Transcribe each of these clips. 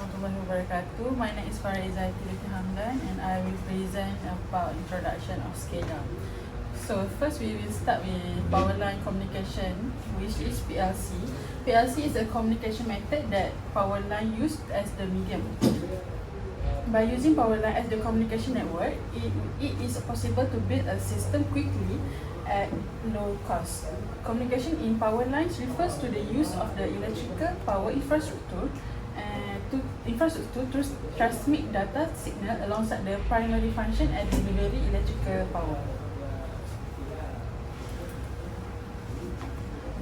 warahmatullahi wabarakatuh. My name is Faraiza Hamdan and I will present about introduction of SCADA. So first we will start with power line communication, which is PLC. PLC is a communication method that power line used as the medium. By using power line as the communication network, it is possible to build a system quickly at low cost. Communication in power lines refers to the use of the electrical power infrastructure to transmit data signal alongside the primary function and delivery electrical power.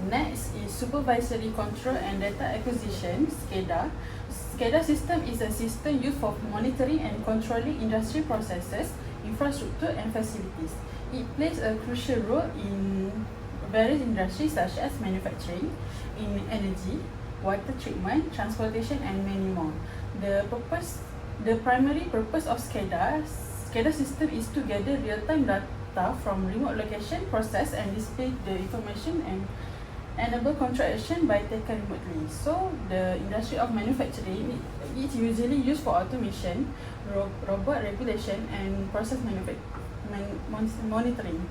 Next is supervisory control and data acquisition, SCADA. SCADA system is a system used for monitoring and controlling industry processes, infrastructure and facilities. It plays a crucial role in various industries such as manufacturing, in energy, water treatment, transportation and many more. The primary purpose of SCADA system is to gather real-time data from remote location, process and display the information and enable control action by taken remotely. So the industry of manufacturing is usually used for automation, robot regulation and process monitoring.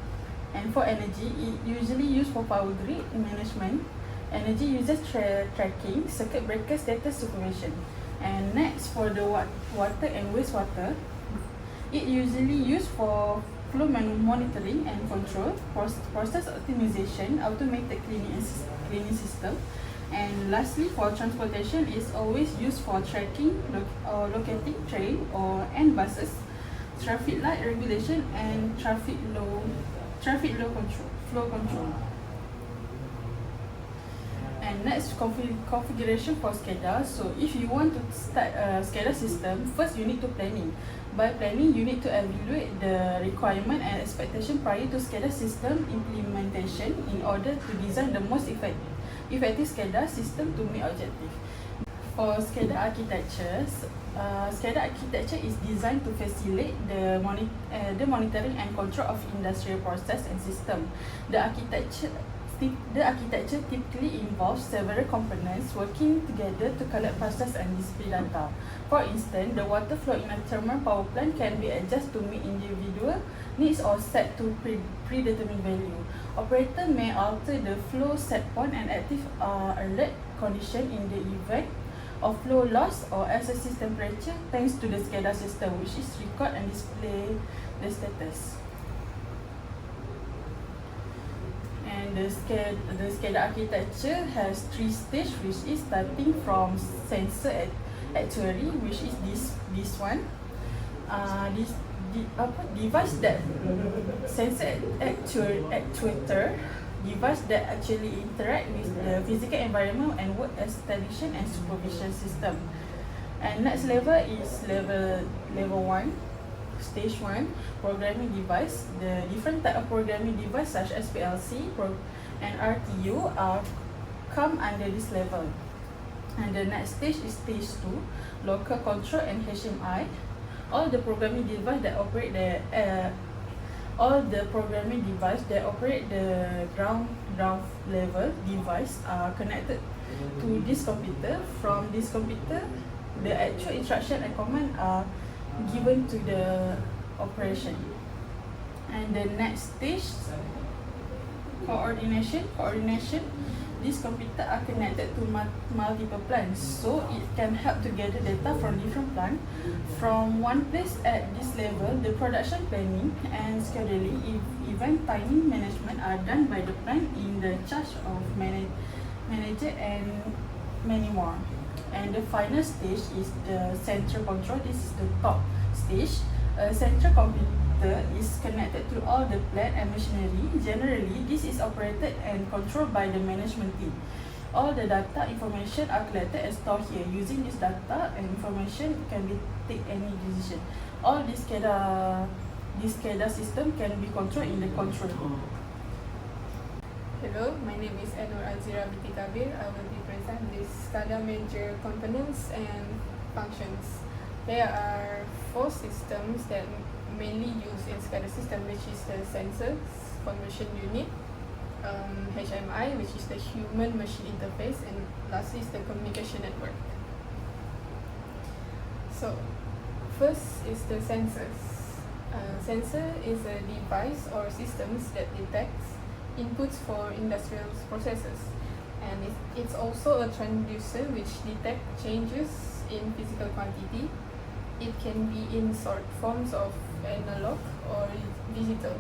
And for energy, it usually used for power grid management, energy users tracking, circuit breaker status supervision. And next, for the water and wastewater, it usually used for flow monitoring and control, process optimization, automated cleaning system. And lastly, for transportation, is always used for tracking or locating train and buses, traffic light regulation and traffic flow control. And next, configuration for SCADA. So if you want to start a SCADA system, first you need to planning. By planning, you need to evaluate the requirement and expectation prior to SCADA system implementation in order to design the most effective SCADA system to meet objective. For SCADA architectures, SCADA architecture is designed to facilitate the monitoring and control of industrial process and system. The architecture typically involves several components working together to collect, process and display data. For instance, the water flow in a thermal power plant can be adjusted to meet individual needs or set to predetermined value. Operator may alter the flow set point and active alert condition in the event of flow loss or excessive temperature thanks to the SCADA system, which is record and display the status. And the SCADA architecture has 3 stages, which is starting from sensor actuary, which is this one. Device that sensor actuator, device that actually interact with the physical environment and work establishment and supervision system. And next level is level 1. Stage 1, programming device. The different type of programming device such as PLC and RTU come under this level. And the next stage is stage 2, local control and HMI. All the programming device that operate the ground level device are connected to this computer. From this computer, the actual instruction and command are given to the operation. And the next stage, coordination. These computers are connected to multiple plants, so it can help to gather data from different plants from one place. At this level, the production planning and scheduling, event timing management are done by the plant in the charge of manager and many more. And the final stage is the central control. This is the top stage. A central computer is connected to all the plant and machinery. Generally, this is operated and controlled by the management team. All the data information are collected and stored here. Using this data and information can be take any decision. All this SCADA system can be controlled in the control room. Hello, my name is Anur Azira Binti Kabir. I will be present these SCADA major components and functions. There are 4 systems that mainly used in SCADA system, which is the sensors, conversion unit, HMI, which is the human machine interface, and lastly is the communication network. So, first is the sensors. Sensor is a device or systems that detects inputs for industrial processes, and it's also a transducer which detects changes in physical quantity. It can be in short forms of analog or digital.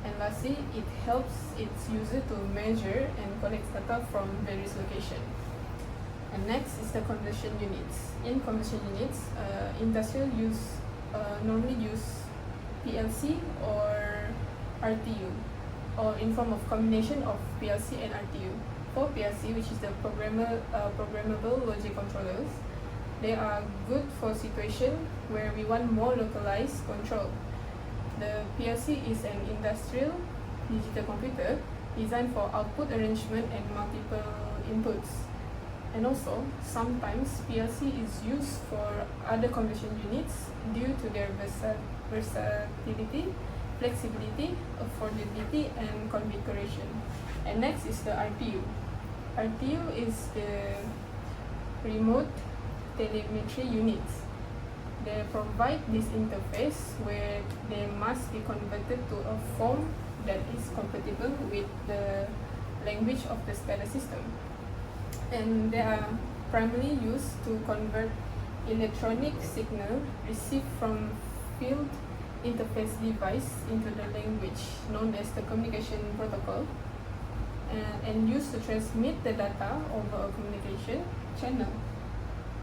And lastly, it helps its user to measure and collect data from various locations. And next is the conversion units. In conversion units, industrial normally use PLC or RTU, or in form of combination of PLC and RTU. For PLC, which is the programmable logic controllers, they are good for situation where we want more localized control. The PLC is an industrial digital computer designed for output arrangement and multiple inputs. And also, sometimes PLC is used for other conversion units due to their versatility, flexibility, affordability, and configuration. And next is the RTU. RTU is the remote telemetry units. They provide this interface where they must be converted to a form that is compatible with the language of the SCADA system. And they are primarily used to convert electronic signal received from field interface device into the language known as the communication protocol, and used to transmit the data over a communication channel.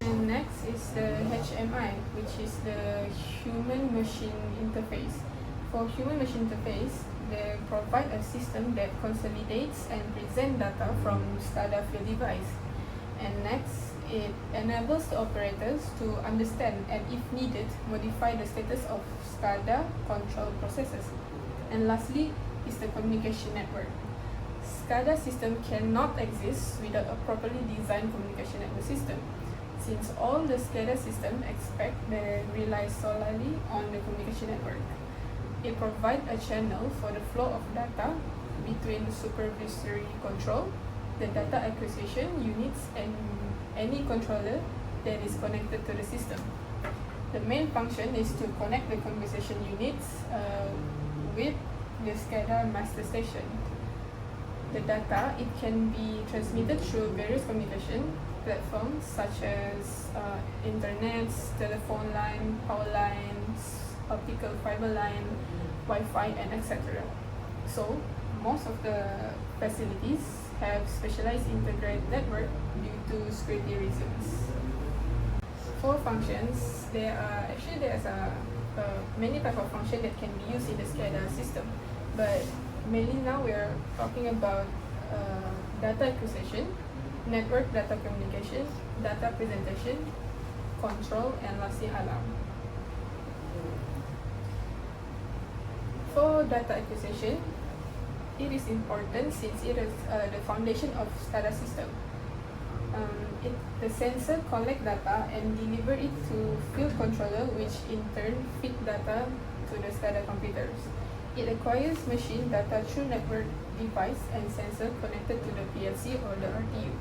And next is the HMI, which is the human-machine interface. For human-machine interface, they provide a system that consolidates and presents data from SCADA field device. And next, it enables the operators to understand and, if needed, modify the status of SCADA control processes. And lastly is the communication network. SCADA system cannot exist without a properly designed communication network system, since all the SCADA system expect they rely solely on the communication network. It provides a channel for the flow of data between supervisory control, the data acquisition units, and any controller that is connected to the system. The main function is to connect the conversation units with the SCADA master station. The data, it can be transmitted through various communication platforms such as internets, telephone line, power lines, optical fiber line, Wi-Fi, and etc. So, most of the facilities have specialized integrated network due to security reasons. For functions, there's many types of functions that can be used in the SCADA system, but mainly now we are talking about data acquisition, network data communication, data presentation, control, and lastly alarm. For data acquisition, it is important since it is the foundation of SCADA system. The sensor collect data and deliver it to field controller, which in turn feed data to the SCADA computers. It acquires machine data through network device and sensor connected to the PLC or the RTU.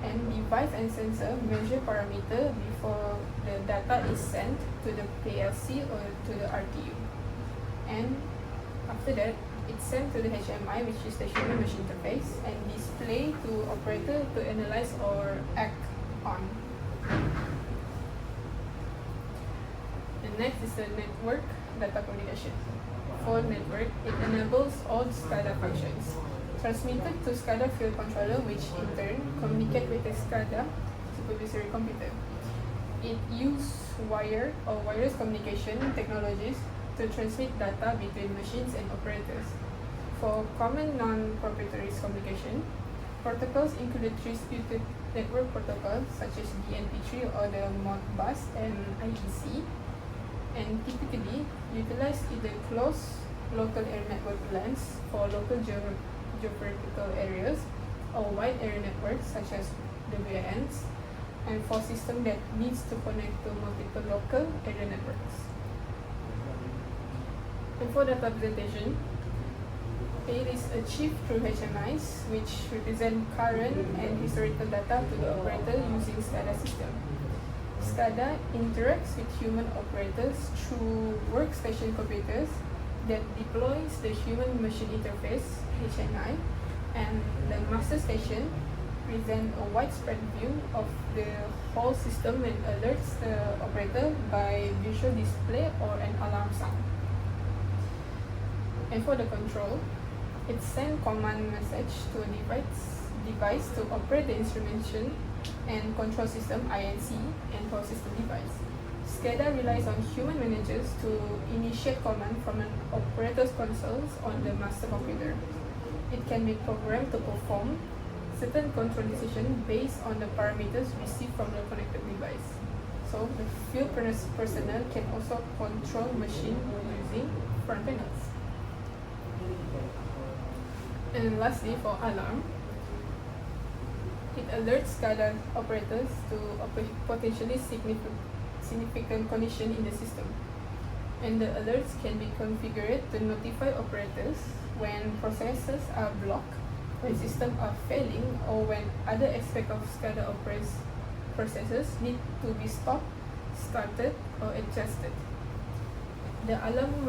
And device and sensor measure parameter before the data is sent to the PLC or to the RTU. And after that, it's sent to the HMI, which is the human machine interface, and display to operator to analyze or act on. And next is the network data communication. For network, it enables all SCADA functions transmitted to SCADA field controller, which in turn communicate with the SCADA supervisory computer. It uses wired or wireless communication technologies to transmit data between machines and operators. For common non-proprietary communication, protocols include distributed network protocols such as DNP3 or the Modbus and IEC, and typically utilize either closed local area network LANs for local geographical areas or wide area networks such as WANs, and for systems that needs to connect to multiple local area networks. And for data presentation, it is achieved through HMIs, which represent current and historical data to the operator using SCADA system. SCADA interacts with human operators through workstation computers that deploys the human machine interface (HMI), and the master station presents a widespread view of the whole system and alerts the operator by visual display or an alarm sound. And for the control, it sends command message to a device to operate the instrumentation and control system (INC) and power system device. SCADA relies on human managers to initiate command from an operator's consoles on the master computer. It can be programmed to perform certain control decisions based on the parameters received from the connected device. So the field personnel can also control machine using front panels. And lastly, for alarm, it alerts SCADA operators to a potentially significant condition in the system. And the alerts can be configured to notify operators when processes are blocked, when systems are failing, or when other aspects of SCADA processes need to be stopped, started, or adjusted. The alarm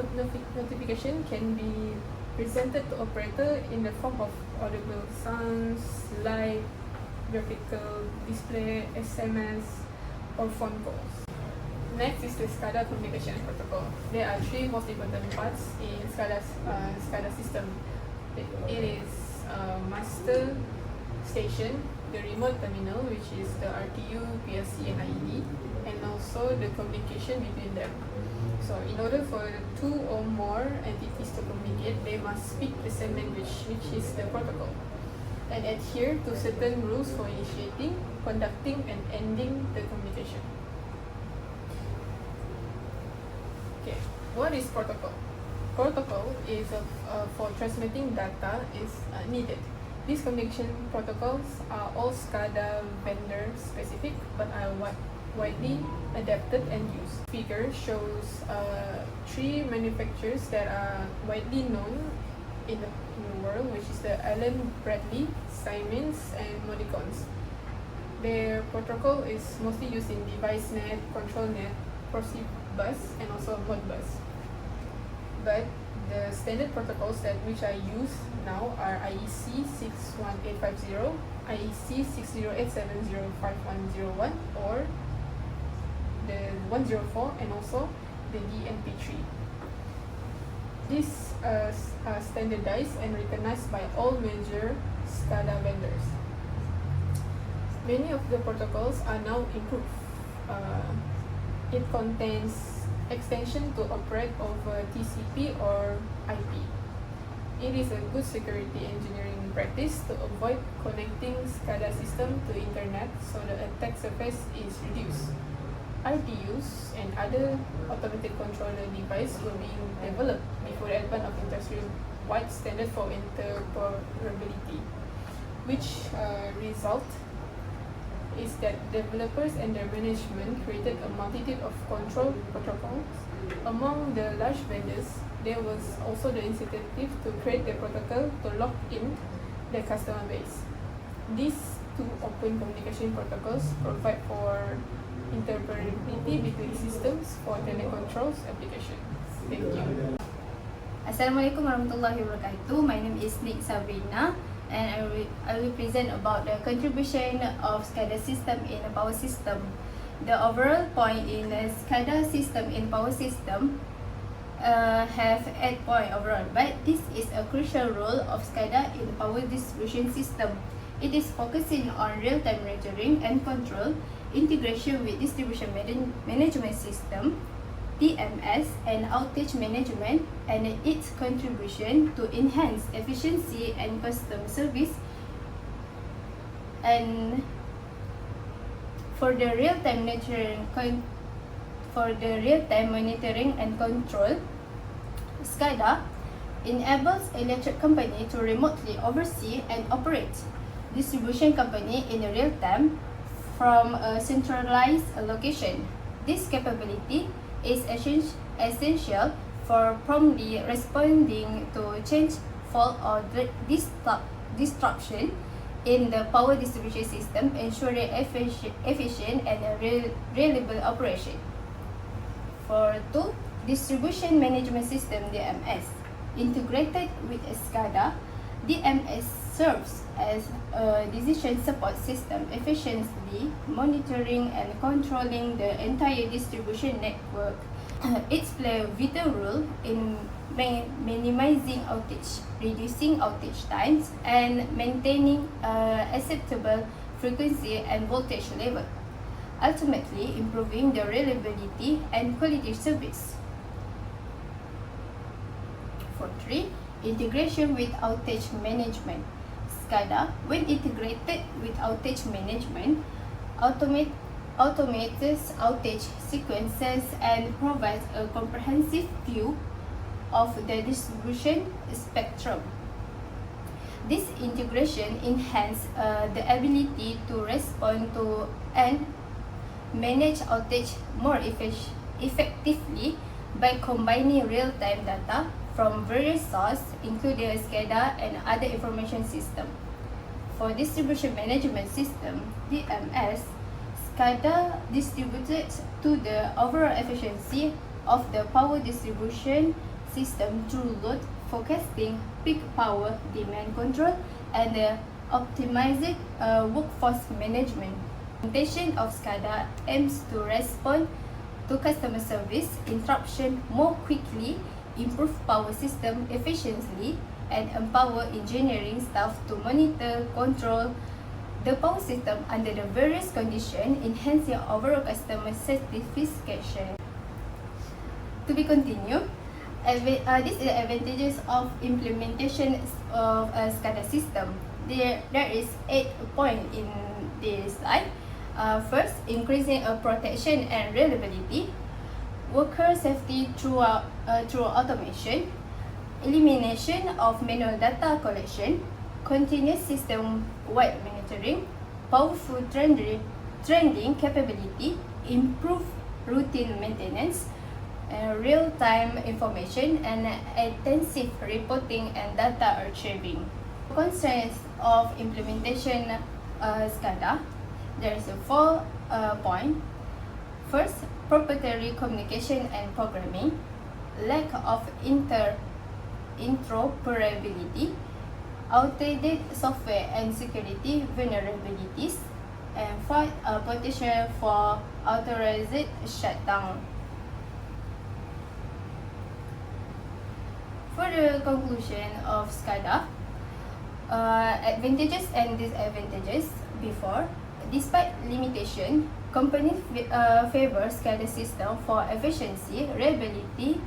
notification can be presented to operator in the form of audible sounds, light, graphical display, SMS, or phone calls. Next is the SCADA communication protocol. There are three most important parts in SCADA system. It is master station, the remote terminal, which is the RTU, PSC, and IED, and also the communication between them. So in order for two or more entities to communicate, they must speak the same language, which is the protocol, and adhere to certain rules for initiating, conducting, and ending the communication. Okay, what is protocol? Protocol is for transmitting data is needed. These communication protocols are all SCADA vendor specific, but are widely adapted and used. Figure shows three manufacturers that are widely known in the world, which is the Allen Bradley, Siemens, and Modicons. Their protocol is mostly used in device net, control net, Profibus, and also Modbus. But the standard protocols which are used now are IEC 61850, IEC 608705101, or the 104, and also the DNP3. These are standardized and recognized by all major SCADA vendors. Many of the protocols are now improved. It contains extension to operate over TCP or IP. It is a good security engineering practice to avoid connecting SCADA system to internet, so the attack surface is reduced. RTUs and other automatic controller devices were being developed before the advent of industry-wide standard for interoperability, which result is that developers and their management created a multitude of control protocols. Among the large vendors, there was also the incentive to create the protocol to lock in the customer base. These two open communication protocols provide for interoperability between systems for telecontrols applications. Thank you. Assalamualaikum warahmatullahi wabarakatuh. My name is Nick Sabrina, and I will present about the contribution of SCADA system in a power system. The overall point in a SCADA system in power system have 8 points overall, but this is a crucial role of SCADA in power distribution system. It is focusing on real-time monitoring and control, integration with distribution management system, DMS, and outage management, and its contribution to enhance efficiency and customer service. And for the real-time monitoring and control, SCADA enables electric company to remotely oversee and operate distribution company in real time from a centralized location. This capability is essential for promptly responding to change, fault, or disruption in the power distribution system, ensuring efficient and reliable operation. For 2, distribution management system (DMS). Integrated with SCADA, DMS serves as a decision support system, efficiently monitoring and controlling the entire distribution network. It plays a vital role in minimizing outage, reducing outage times, and maintaining acceptable frequency and voltage level, ultimately improving the reliability and quality of service. For 3, integration with outage management. SCADA, when integrated with outage management, automates outage sequences and provides a comprehensive view of the distribution spectrum. This integration enhances the ability to respond to and manage outage more effectively by combining real-time data from various sources, including SCADA and other information systems. For distribution management system (DMS), SCADA distributes to the overall efficiency of the power distribution system through load forecasting, peak power demand control, and optimized workforce management. Implementation of SCADA aims to respond to customer service interruption more quickly, improve power system efficiently, and empower engineering staff to monitor, control the power system under the various conditions, enhancing overall customer satisfaction. To be continued, these are the advantages of implementation of a SCADA system. There is 8 points in this slide. First, increasing protection and reliability, worker safety through automation, elimination of manual data collection, continuous system-wide monitoring, powerful trending capability, improved routine maintenance, real-time information, and intensive reporting and data archiving. Concerns of implementation SCADA, there is 4 points. First, proprietary communication and programming, lack of interoperability, outdated software and security vulnerabilities, and 5, potential for authorized shutdown. For the conclusion of SCADA, advantages and disadvantages before. Despite limitation, companies favor SCADA system for efficiency, reliability,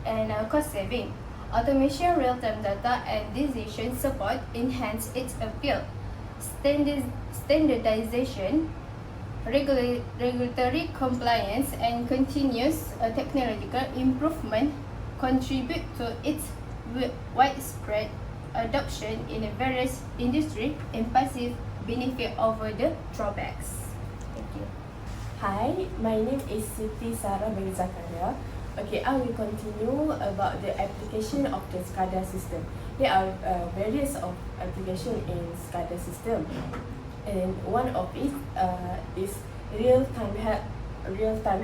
and cost saving. Automation, real-time data, and decision support enhance its appeal. Standardization, regulatory compliance, and continuous technological improvement contribute to its widespread adoption in various industries, emphasizing benefit over the drawbacks. Thank you. Hi, my name is Siti Sarah bin Zakaria. Okay, I will continue about the application of the SCADA system. There are various of application in SCADA system, and one of it is real-time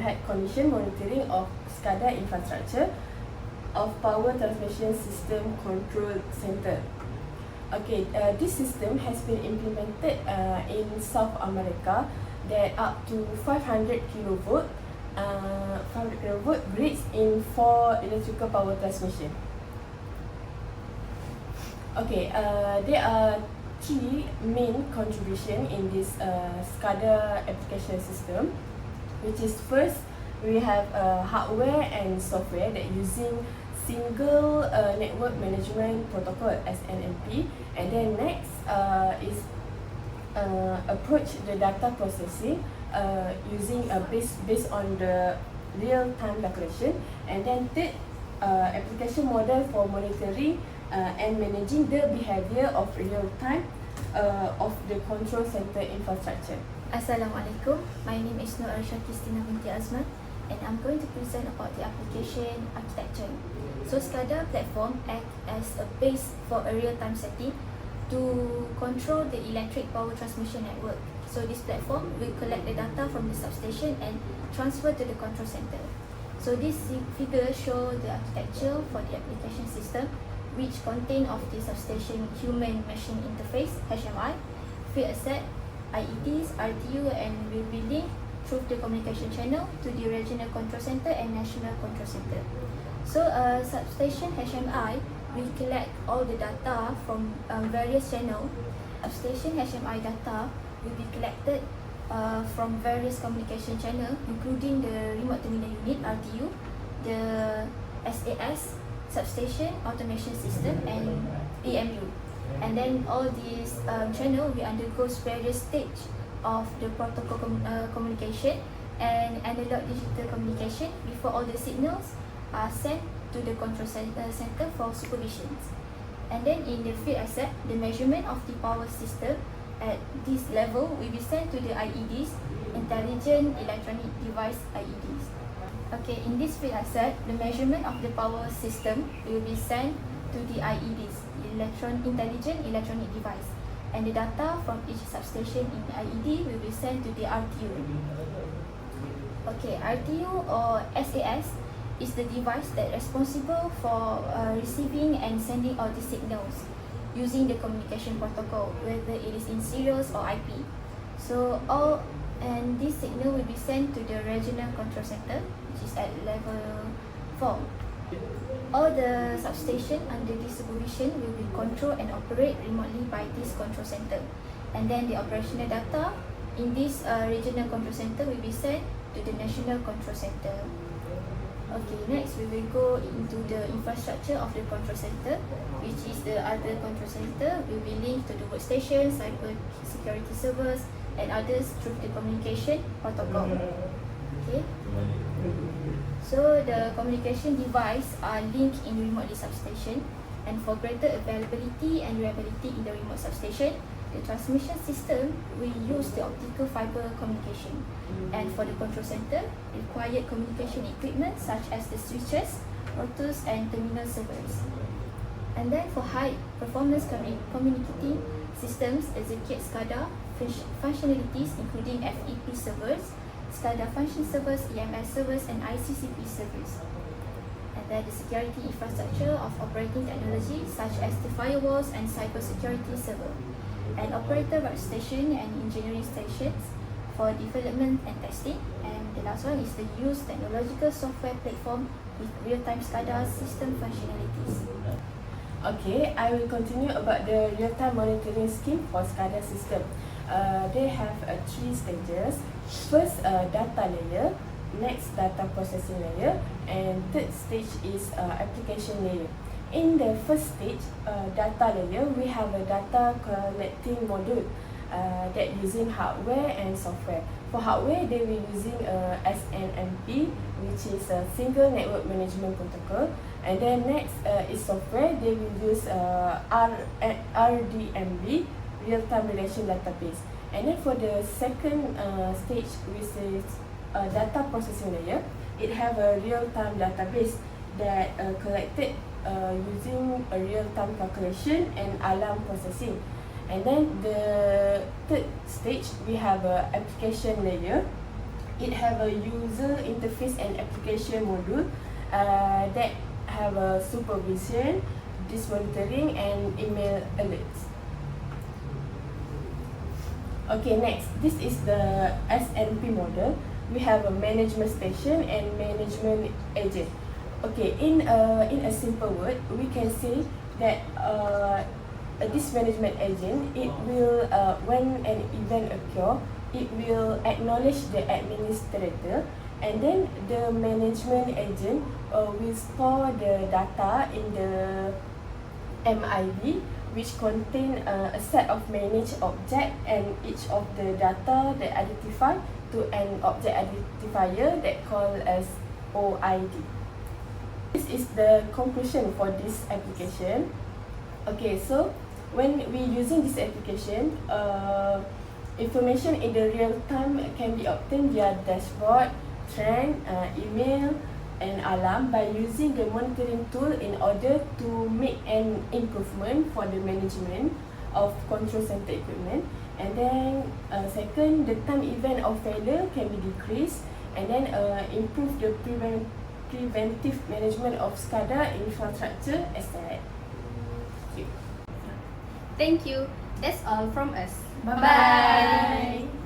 head condition monitoring of SCADA infrastructure of power transmission system control center. Okay, this system has been implemented in South America that up to 500 kilovolt grids in 4 electrical power transmission. Okay, there are 3 main contribution in this SCADA application system, which is first, we have hardware and software that using single network management protocol (SNMP), and then next is approach the data processing using based on the real-time calculation, and then third, application model for monitoring and managing the behavior of real-time of the control center infrastructure. Assalamualaikum. My name is Nur Arsha Kristina binti Azman, and I'm going to present about the application architecture. So SCADA platform acts as a base for a real-time setting, to control the electric power transmission network. So this platform will collect the data from the substation and transfer to the control center. So this figure shows the architecture for the application system, which contain of the substation human machine interface (HMI), field asset, IEDs, RTU, and will be linked through the communication channel to the regional control center and national control center. So substation HMI will collect all the data from various channels. Substation HMI data will be collected from various communication channels, including the remote terminal unit (RTU), the SAS, substation automation system, and EMU. And then all these channel will undergo various stage of the protocol communication and analog digital communication before all the signals are sent to the control center for supervision. And then in the field asset, the measurement of the power system at this level will be sent to the IEDs, intelligent electronic device IEDs. Okay, in this field asset, the measurement of the power system will be sent to the IEDs, intelligent electronic device, and the data from each substation in IED will be sent to the RTU. Okay, RTU or SAS is the device that responsible for receiving and sending all the signals using the communication protocol, whether it is in serials or IP. So this signal will be sent to the regional control center, which is at level 4. All the substation under this supervision will be controlled and operated remotely by this control center. And then the operational data in this regional control center will be sent to the national control center. Okay, next we will go into the infrastructure of the control center, which is the other control center will be linked to the workstation, cyber security servers, and others through the communication protocol. Okay. So the communication device are linked in remotely substation, and for greater availability and reliability in the remote substation, the transmission system will use the optical fiber communication. And for the control center, required communication equipment such as the switches, routers, and terminal servers. And then for high performance communicating systems, execute SCADA functionalities including FEP servers, SCADA function servers, EMS servers, and ICCP servers. And then the security infrastructure of operating technology such as the firewalls and cybersecurity server, and operator workstation and engineering stations for development and testing. And the last one is the use technological software platform with real-time SCADA system functionalities. Okay, I will continue about the real-time monitoring scheme for SCADA system. They have 3 stages. First, data layer. Next, data processing layer. And third stage is application layer. In the first stage, data layer, we have a data collecting module that using hardware and software. For hardware, they will using SNMP, which is a single network management protocol. And then next is software. They will use RDMB, real-time relation database. And then for the second stage, which is data processing layer, it have a real-time database that collected using a real-time calculation and alarm processing. And then the third stage, we have a application layer. It have a user interface and application module that have a supervision, disk monitoring, and email alerts. Okay, next, this is the SNP model. We have a management station and management agent. Okay, in a simple word, we can say that this management agent, it will when an event occur, it will acknowledge the administrator, and then the management agent will store the data in the MIB, which contain a set of managed object, and each of the data that identify to an object identifier that called as OID. This is the conclusion for this application. Okay, so when we using this application, information in the real time can be obtained via dashboard, trend, email, and alarm by using the monitoring tool in order to make an improvement for the management of control center equipment. And then second, the time event of failure can be decreased, and then improve the preventive management of SCADA infrastructure asset. Thank you. Thank you. That's all from us. Bye.